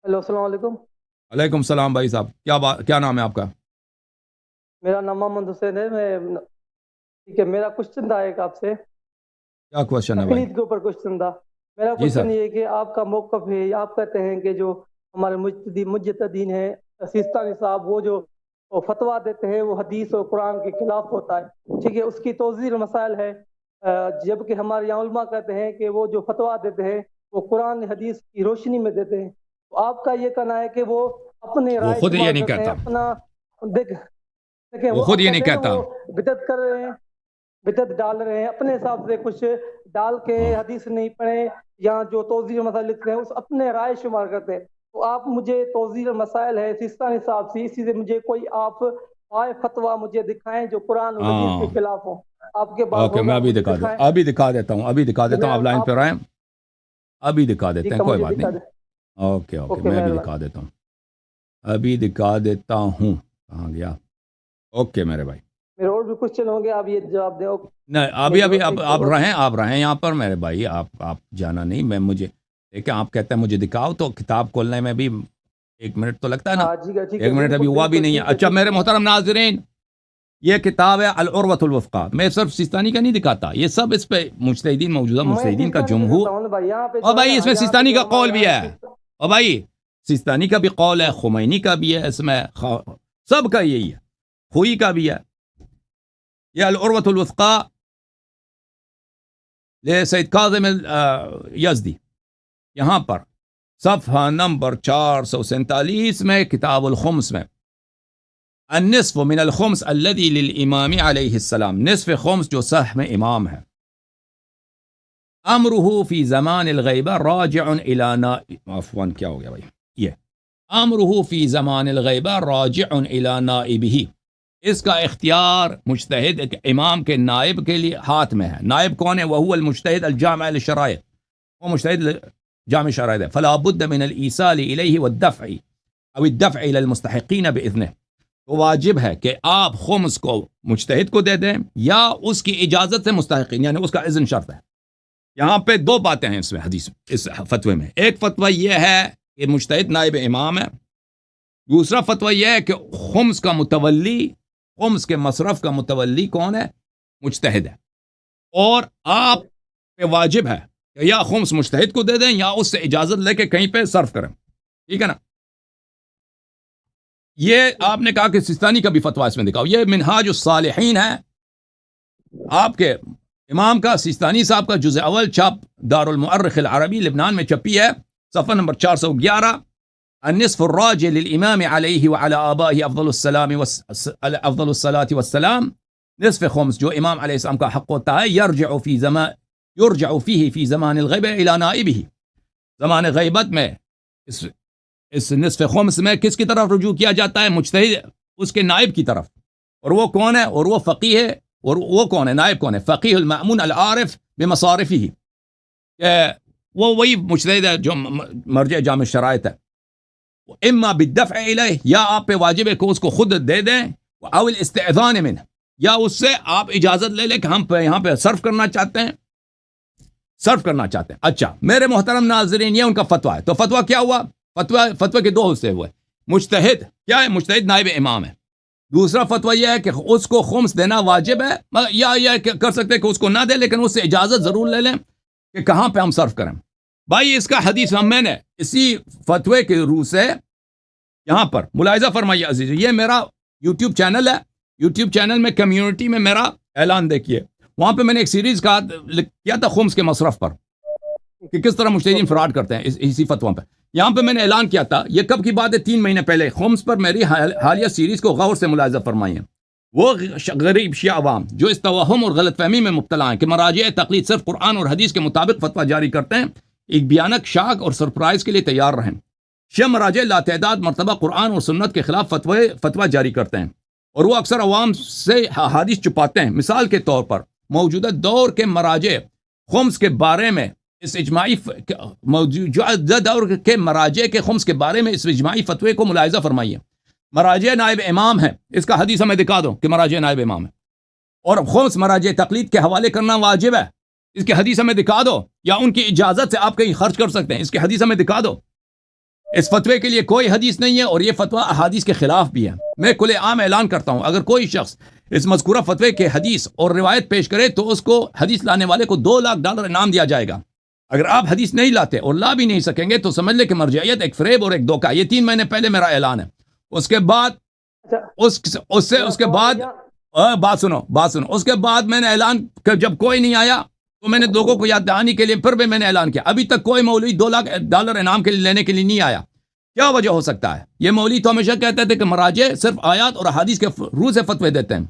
Hello السلام علیکم۔ وعلیکم السلام بھائی صاحب، کیا نام ہے آپ کا؟ میرا نام محمد حسین ہے۔ ٹھیک ہے، میرا کوشچن تھا ایک آپ سے کیا کوشچن ہے بھائی؟ تقلید کے اوپر کوشچن تھا۔ میرا جی سر۔ کوشچن یہ ہے کہ آپ کا موقف ہے، آپ کہتے ہیں کہ جو ہمارے مجتہدین ہیں سیستانی صاحب، وہ جو فتویٰ دیتے ہیں وہ حدیث اور قرآن کے خلاف ہوتا ہے، ٹھیک ہے، اس کی توضیح مسائل ہے۔ جبکہ ہمارے یہاں علماء کہتے ہیں کہ وہ جو فتویٰ دیتے ہیں وہ قرآن حدیث کی روشنی میں دیتے ہیں۔ تو آپ کا یہ کہنا ہے کہ وہ اپنے وہ رائے خود یہ شمار نہیں کرتے ہیں کہتا، اپنا دیکھیں وہ وہ خود آپ یہ نہیں کہتے ہیں نا کہتا۔ وہ بدعت کر رہے ہیں، بدعت ڈال رہے ہیں اپنے حساب سے، کچھ ڈال کے ہاں حدیث نہیں پڑھے یا جو توضیح مسائل لکھتے ہیں اس اپنے رائے شمار کرتے ہیں۔ تو آپ مجھے توضیح مسائل ہے سیستانی صاحب سے، اسی سے مجھے کوئی آپ آئے فتویٰ مجھے دکھائیں جو قرآن اور حدیث کے ہاں خلاف ہوں۔ آپ کے پاس اوکے، میں ہوگا ابھی مجھے دکھا دوں، دکھائیں ابھی دکھا دیتا ہوں، ابھی دکھا کہ دیتا میں ہوں، آپ لائن آپ پہ رہیں، ابھی دکھا دیتے ٹھیک ہیں، ہے کوئی مجھے بات دکھا نہیں۔ دیں۔ اوکے اوکے، اوکے میں ابھی مہربانی۔ دکھا دیتا ہوں، ابھی دکھا دیتا ہوں، کہاں گیا؟ اوکے میرے بھائی، میرے اور بھی کوشچن ہوں گے، آپ یہ جواب دیں۔ نہیں ابھی ابھی آپ رہیں یہاں پر میرے بھائی، آپ جانا نہیں، میں مجھے دیکھیں، آپ کہتے ہیں مجھے دکھاؤ تو کتاب کھولنے میں بھی 1 منٹ تو لگتا ہے نا، ہاں ٹھیک ہے، ٹھیک ہے، 1 منٹ ابھی بالکل ہوا بھی بالکل، نہیں ہے۔ ٹھیک ہے اچھا ٹھیک میرے ہے۔ محترم ناظرین، یہ کتاب ہے العروۃ الوثقی، میں صرف سیستانی کا نہیں دکھاتا، یہ سب اس پہ مجتہدین، موجودہ میں مجتہدین کا سیستانی جمہور، دکھاتا ہوں نا بھائی، یہاں پہ اور جو ہے بھائی نا، اس میں یہاں پہ سیستانی جو کا قول ہمارے بھی یہاں ہے، اور بھائی سیستانی کا بھی قول ہے، خمینی کا بھی ہے، اس میں سب کا یہی ہے، خوئی کا بھی ہے۔ یہ العروۃ الوثقی لسید کاظم یزدی، یہاں پر صفحہ نمبر 447 میں، کتاب الخمس میں، النصف من الخمس الذي للامام علیہ السلام، نصف خمس جو سہم امام ہے، امرہ فی زمان الغیبہ راجع الى عفوا کیا ہو گیا بھائی، یہ امرہ فی زمان الغیبہ راجع الى نائبہ، اس کا اختیار مجتہد امام کے نائب کے لیے ہاتھ میں ہے۔ نائب کون ہے؟ وہو المجتہد الجامع للشرائع، وہ مجتہد جامع شرائع ہے۔ فلا بد من الایصال الیہ والدفع او الدفع الى المستحقین باذنہ، تو واجب ہے کہ آپ خمس کو مجتہد کو دے دیں یا اس کی اجازت سے مستحقین، یعنی اس کا اذن شرط ہے۔ یہاں پہ دو باتیں ہیں اس میں، حدیث اس فتوے میں، ایک فتویٰ یہ ہے کہ مجتہد نائب امام ہے، دوسرا فتویٰ یہ ہے کہ خمس کا متولی، خمس کے مصرف کا متولی کون ہے؟ مجتہد ہے، اور آپ پہ واجب ہے کہ یا خمس مجتہد کو دے دیں یا اس سے اجازت لے کے کہیں پہ صرف کریں، ٹھیک ہے نا؟ یہ آپ نے کہا کہ سیستانی کا بھی فتویٰ اس میں دکھاؤ، یہ منہاج الصالحین ہے آپ کے امام کا، سیستانی صاحب کا، جزء اول، چھاپ دار المؤرخ العربی لبنان میں چھپی ہے، صفحہ نمبر 411، النصف الراجع للامام علیہ وعلى آبائہ افضل الصلاة والسلام، نصف خمس جو امام علیہ السلام کا حق ہوتا ہے، یرجع فیہ فی زمان الغیبہ الى نائبہ، زمان غیبت میں اس نصف خمس میں کس کی طرف رجوع کیا جاتا ہے؟ مجتہد اس کے نائب کی طرف، اور وہ کون ہے؟ اور وہ فقیہ ہے، اور وہ کون ہے؟ نائب کون ہے؟ فقیہ المأمون العارف بمصارفہ، کہ وہ وہی مجتہد ہے جو مرجع جامع شرائط ہے۔ اما بالدفع الیہ، یا آپ پہ واجب ہے کہ اس کو خود دے دیں، او الاستئذان منہ، یا اس سے آپ اجازت لے لیں کہ ہم یہاں پہ صرف کرنا چاہتے ہیں، صرف کرنا چاہتے ہیں۔ اچھا میرے محترم ناظرین، یہ ان کا فتویٰ ہے، تو فتویٰ کیا ہوا؟ فتویٰ کے دو حصے ہوئے، مجتہد کیا ہے؟ مجتہد نائب امام ہے۔ دوسرا فتویٰ یہ ہے کہ اس کو خمس دینا واجب ہے، یا یہ کر سکتے کہ اس کو نہ دے لیکن اس سے اجازت ضرور لے لیں کہ کہاں پہ ہم صرف کریں۔ بھائی اس کا حدیث میں نے اسی فتوے کے روح سے یہاں پر ملاحظہ فرمائیے عزیز، یہ میرا یوٹیوب چینل ہے، یوٹیوب چینل میں کمیونٹی میں میرا اعلان دیکھیے، وہاں پہ میں نے ایک سیریز کیا تھا خمس کے مصرف پر، کہ کس طرح مجتہدین فراڈ کرتے ہیں اسی فتووں پہ۔ یہاں پہ میں نے اعلان کیا تھا، یہ کب کی بات ہے؟ 3 مہینے پہلے، خمس پر میری حالیہ سیریز کو غور سے ملاحظہ فرمائیے۔ وہ غریب شیعہ عوام جو اس توہم اور غلط فہمی میں مبتلا ہیں کہ مراجع تقلید صرف قرآن اور حدیث کے مطابق فتویٰ جاری کرتے ہیں، ایک بھیانک شاک اور سرپرائز کے لیے تیار رہیں۔ شیعہ مراجع لاتعداد مرتبہ قرآن اور سنت کے خلاف فتویٰ جاری کرتے ہیں، اور وہ اکثر عوام سے حدیث چھپاتے ہیں۔ مثال کے طور پر موجودہ دور کے مراجع خمس کے بارے میں اس اجماعی موجودہ دور کے مراجع کے خمس کے بارے میں اس اجماعی فتوے کو ملاحظہ فرمائیے۔ مراجع نائب امام ہے، اس کا حدیث ہمیں دکھا دو کہ مراجع نائب امام ہے، اور خمس مراجع تقلید کے حوالے کرنا واجب ہے، اس کی حدیث ہمیں دکھا دو، یا ان کی اجازت سے آپ کہیں خرچ کر سکتے ہیں، اس کی حدیث ہمیں دکھا دو۔ اس فتوے کے لیے کوئی حدیث نہیں ہے اور یہ فتویٰ احادیث کے خلاف بھی ہے. میں کھلے عام اعلان کرتا ہوں اگر کوئی شخص اس مذکورہ فتوے کے حدیث اور روایت پیش کرے تو اس کو حدیث لانے والے کو $2,00,000 انعام دیا جائے گا. اگر آپ حدیث نہیں لاتے اور لا بھی نہیں سکیں گے تو سمجھ لیں کہ مرجعیت ایک فریب اور ایک دھوکہ. یہ 3 مہینے پہلے میرا اعلان ہے. اس کے بعد اس کے بعد بات سنو اس کے بعد میں نے اعلان جب کوئی نہیں آیا تو میں نے لوگوں کو یاد دہانی کے لیے پھر بھی میں نے اعلان کیا. ابھی تک کوئی مولوی $2,00,000 انعام کے لیے لینے کے لیے نہیں آیا. کیا وجہ ہو سکتا ہے؟ یہ مولوی تو ہمیشہ کہتے تھے کہ مراجع صرف آیات اور حدیث کے روح سے فتوے دیتے ہیں,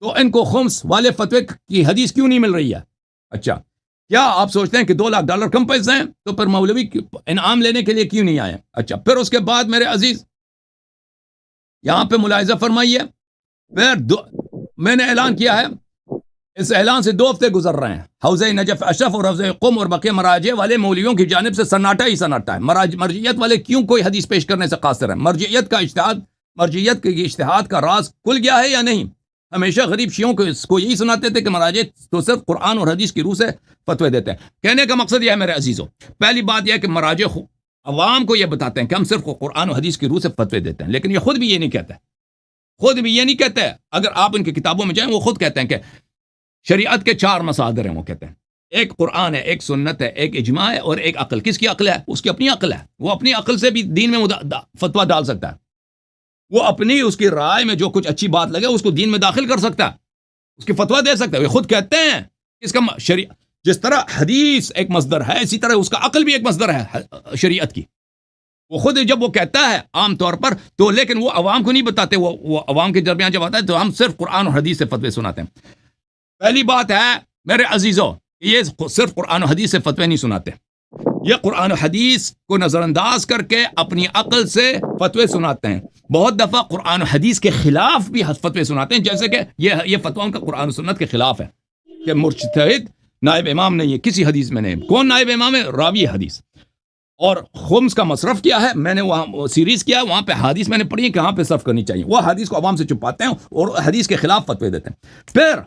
تو ان کو خمس والے فتوے کی حدیث کیوں نہیں مل رہی ہے؟ اچھا, کیا آپ سوچتے ہیں کہ $2,00,000 کم پیسے ہیں تو پھر مولوی انعام لینے کے لیے کیوں نہیں آئے؟ اچھا, پھر اس کے بعد میرے عزیز یہاں پہ ملاحظہ فرمائیے, میں نے اعلان کیا ہے, اس اعلان سے 2 ہفتے گزر رہے ہیں. حوزہ نجف اشرف اور حوزہ قم اور بقیہ مراجع والے مولویوں کی جانب سے سناٹا ہی سناٹا ہے. مرجعیت والے کیوں کوئی حدیث پیش کرنے سے قاصر ہیں؟ مرجعیت کے اجتہاد کا راز کھل گیا ہے یا نہیں؟ ہمیشہ غریب شیعوں کو یہی سناتے تھے کہ مراجع تو صرف قرآن اور حدیث کی روح سے فتوے دیتے ہیں. کہنے کا مقصد یہ ہے میرے عزیزوں, پہلی بات یہ ہے کہ مراجع عوام کو یہ بتاتے ہیں کہ ہم صرف قرآن و حدیث کی روح سے فتوے دیتے ہیں, لیکن یہ خود بھی یہ نہیں کہتے. اگر آپ ان کی کتابوں میں جائیں وہ خود کہتے ہیں کہ شریعت کے 4 مصادر ہیں. وہ کہتے ہیں ایک قرآن ہے, ایک سنت ہے, ایک اجماع ہے اور ایک عقل. کس کی عقل ہے؟ اس کی اپنی عقل ہے. وہ اپنی عقل سے بھی دین میں فتویٰ ڈال سکتا ہے. وہ اپنی اس کی رائے میں جو کچھ اچھی بات لگے اس کو دین میں داخل کر سکتا ہے, اس کی فتویٰ دے سکتا ہے. وہ خود کہتے ہیں اس کا جس طرح حدیث ایک مصدر ہے اسی طرح اس کا عقل بھی ایک مصدر ہے شریعت کی. وہ خود جب وہ کہتا ہے عام طور پر تو, لیکن وہ عوام کو نہیں بتاتے. وہ عوام کے درمیان جب آتا ہے تو ہم صرف قرآن اور حدیث سے فتوے سناتے ہیں. پہلی بات ہے میرے عزیزوں, یہ صرف قرآن و حدیث سے فتوے نہیں سناتے, یہ قرآن و حدیث کو نظر انداز کر کے اپنی عقل سے فتوے سناتے ہیں. بہت دفعہ قرآن و حدیث کے خلاف بھی فتوے سناتے ہیں, جیسے کہ یہ فتویٰ ان کا قرآن و سنت کے خلاف ہے کہ مجتہد نائب امام نہیں ہے, کسی حدیث میں نہیں. کون نائب امام ہے؟ راوی حدیث. اور خمس کا مصرف کیا ہے میں نے وہاں سیریز کیا, وہاں پہ حدیث میں نے پڑھی ہے کہ کہاں پہ صرف کرنی چاہیے. وہ حدیث کو عوام سے چھپاتے ہیں اور حدیث کے خلاف فتوے دیتے ہیں. پھر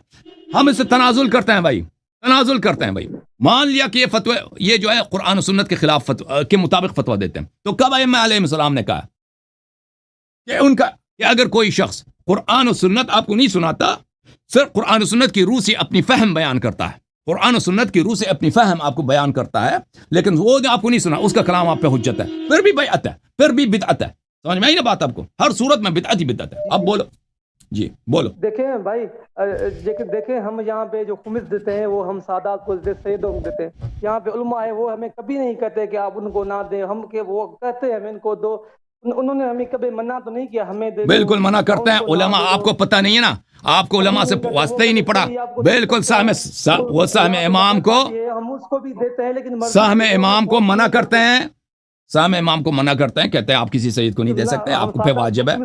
ہم اس سے تنازل کرتے ہیں بھائی. مان لیا کہ یہ فتوی یہ جو ہے قرآن و سنت کے خلاف کے مطابق فتویٰ دیتے ہیں, تو کب ائمہ علیہ السلام نے کہا کہ اگر کوئی شخص قرآن و سنت آپ کو نہیں سناتا, صرف قرآن و سنت کی روح سے اپنی فہم بیان کرتا ہے, قرآن و سنت کی روح سے اپنی فہم آپ کو بیان کرتا ہے, لیکن وہ آپ کو نہیں سنا, اس کا کلام آپ پہ حجت ہے, پھر بھی بیعت ہے, پھر بھی بدعت ہے. سمجھ میں آئی نا بات آپ کو؟ ہر صورت میں بدعت ہی بدعت ہے. اب بولو جی بولو. دیکھیں بھائی, دیکھیں ہم یہاں پہ جو خمس دیتے ہیں وہ ہم سادات کو سیدوں کو دیتے ہیں. یہاں پہ علماء ہے وہ ہمیں کبھی نہیں کہتے کہ آپ ان کو نہ دیں, ہم کہ وہ کہتے ہیں ہمیں ان کو دو. انہوں نے ہمیں کبھی منع تو نہیں کیا ہمیں دے. بالکل منع کرتے ہیں علماء. آپ کو پتہ نہیں ہے نا, آپ کو علماء سے واسطہ ہی نہیں پڑا. بالکل سہم امام کو ہم اس کو بھی دیتے ہیں, لیکن سہم امام کو منع کرتے ہیں. سہم امام کو منع کرتے ہیں, کہتے ہیں آپ کسی سید کو نہیں دے سکتے, آپ کو پہ واجب ہے.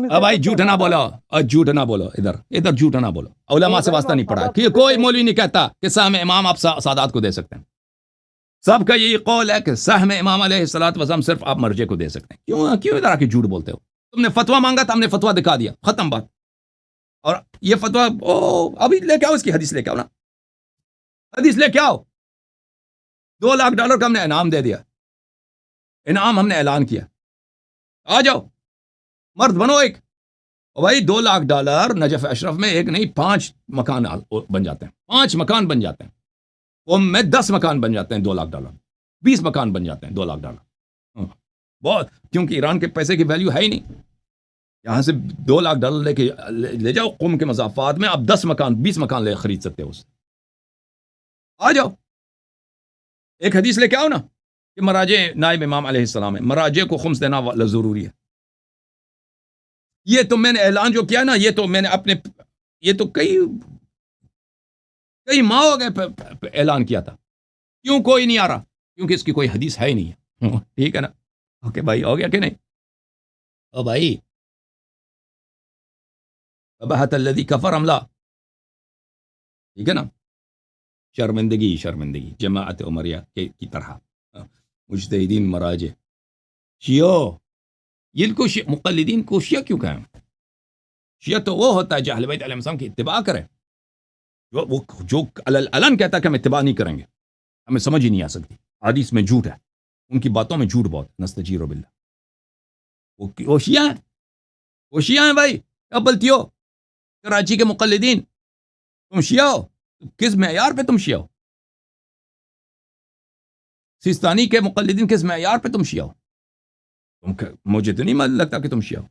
اب بھائی جھوٹ نہ بولو, ادھر جھوٹ نہ بولو. علماء سے واسطہ نہیں پڑا کہ کوئی مولوی نہیں کہتا کہ سہم امام آپ سادات کو دے سکتے ہیں. سب کا یہی قول ہے کہ سہم امام علیہ الصلوۃ والسلام صرف آپ مرجع کو دے سکتے ہیں. کیوں ادھر آ کے جھوٹ بولتے ہو؟ تم نے فتویٰ مانگا تھا, ہم نے فتویٰ دکھا دیا, ختم بات. اور یہ فتویٰ ابھی لے کے آؤ, اس کی حدیث لے کے آؤ نا, حدیث لے کے آؤ. $2,00,000 کا ہم نے انعام دے دیا, انعام ہم نے اعلان کیا, آ جاؤ مرد بنو ایک. بھائی $2,00,000 نجف اشرف میں ایک نہیں 5 مکان بن جاتے ہیں, 5 مکان بن جاتے ہیں. میں 10 مکان بن جاتے ہیں $2,00,000, 20 مکان بن جاتے ہیں $2,00,000. بہت, کیونکہ ایران کے پیسے کی ویلیو ہے ہی نہیں. یہاں سے $2,00,000 لے جاؤ قوم کے مضافات میں, آپ 10 مکان 20 مکان لے خرید سکتے ہو. آ جاؤ ایک حدیث لے کے آؤ نا کہ مراجع نائب امام علیہ السلام ہے, مراجع کو خمس دینا ضروری ہے. یہ تو میں نے اعلان جو کیا نا, یہ تو میں نے اپنے یہ تو کئی ماہ ہو گئے اعلان کیا تھا. کیوں کوئی نہیں آ رہا؟ کیونکہ اس کی کوئی حدیث ہے ہی نہیں ہے. ٹھیک ہے نا, اوکے بھائی, ہو گیا کہ نہیں؟ او بھائی, فبہت الذی کفر عملہ, ٹھیک ہے نا, شرمندگی جماعت عمریہ کی طرح. مجتہدین مراجع شیعہ, یہ کو مقلدین کو شیعہ کیوں کہیں؟ شیعہ تو وہ ہوتا ہے جو اہل بیت علیہ السلام کی اتباع کرے. جو علن کہتا ہے کہ ہم اتباع نہیں کریں گے, ہمیں سمجھ ہی نہیں آ سکتی, حدیث میں جھوٹ ہے. ان کی باتوں میں جھوٹ بہت نستجیر باللہ. وہ شیعہ ہیں، وہ شیعہ ہیں بھائی. کیا بولتی ہو کراچی کے مقلدین؟ تم شیعہ ہو؟ کس معیار پہ تم شیعہ ہو؟ سیستانی کے مقلدین کس معیار پہ تم شیعہ ہو؟ مجھے تو نہیں لگتا کہ تم شیعہ ہو.